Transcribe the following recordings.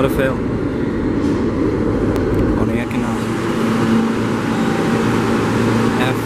What a fail. Only I can F.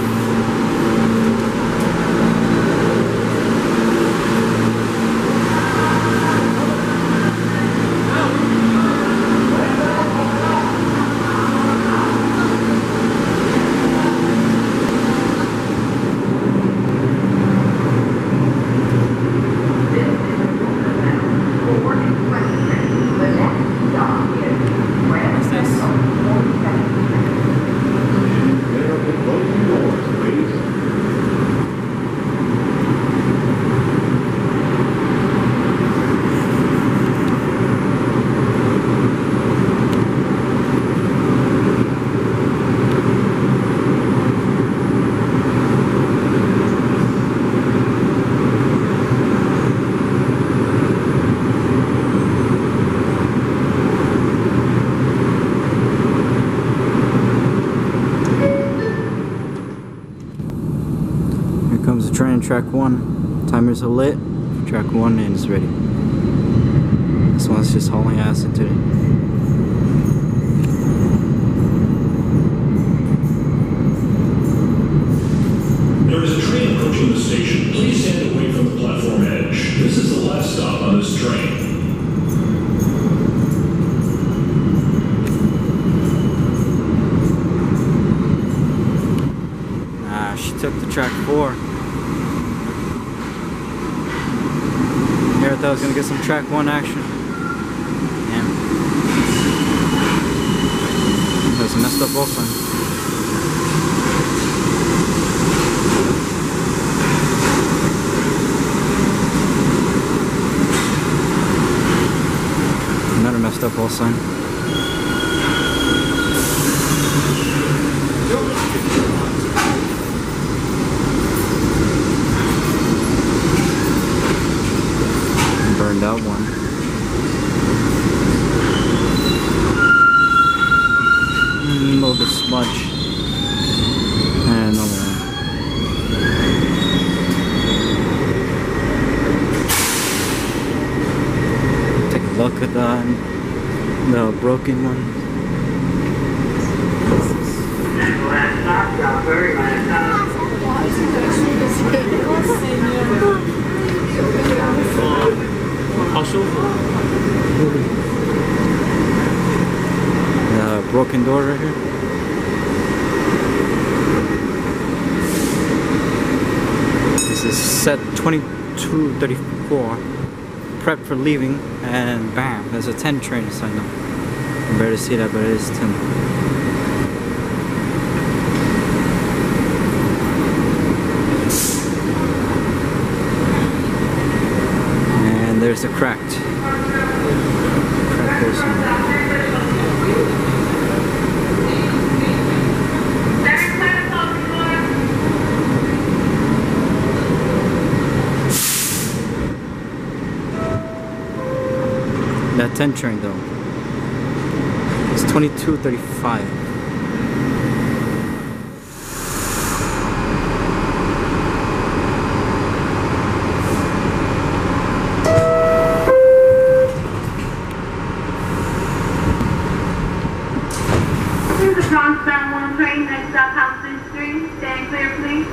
Comes the train, track 1. Timers are lit for track 1 and it's ready. This one's just hauling ass into it. There is a train approaching the station. Please stand away from the platform edge. This is the last stop on this train. She took the track 4. Here I thought I was gonna get some track 1 action. Damn. There's a messed up wall sign. Another messed up wall sign. Burned out one. A little bit smudge. And another one. Take a look at the broken one. Broken door right here. This is set 2234. Prep for leaving, and bam, there's a 10 train signed up. You better see that, but it is 10. And there's the cracked person. That 10 train though, it's 2235. This is the Transbound 1 train, next stop Houston Street. Stand clear, please.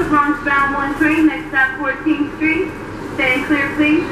a Bronx bound 1 train, next stop 14th Street. Stand clear, please.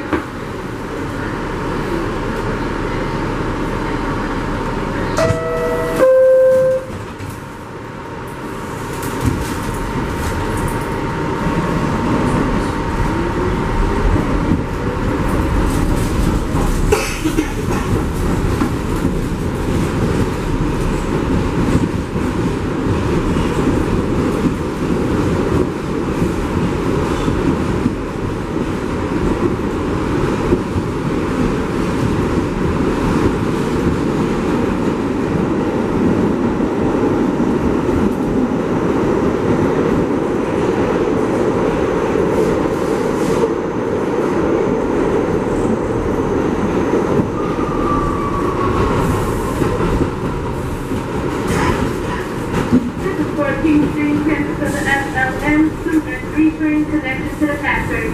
Connected to the factory.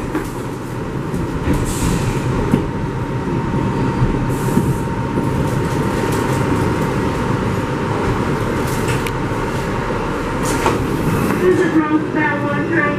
This is Bronx bound 1 train.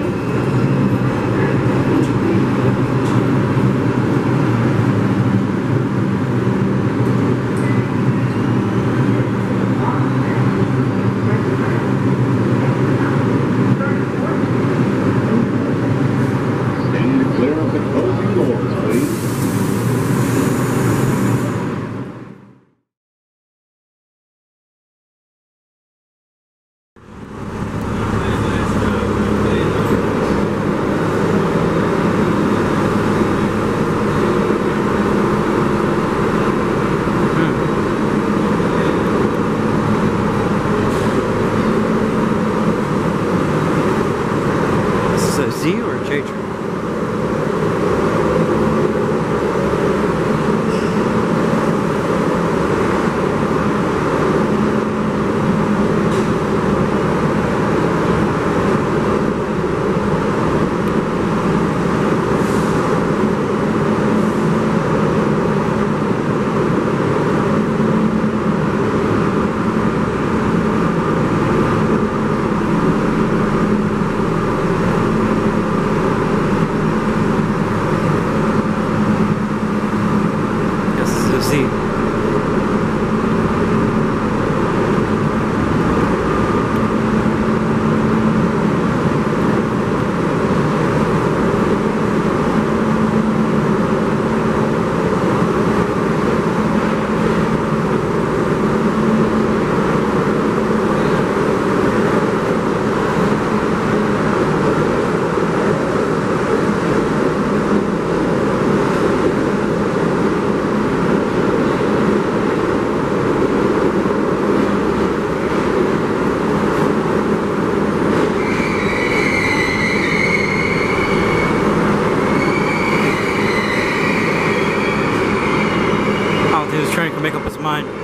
Z or J train? Trying to make up his mind.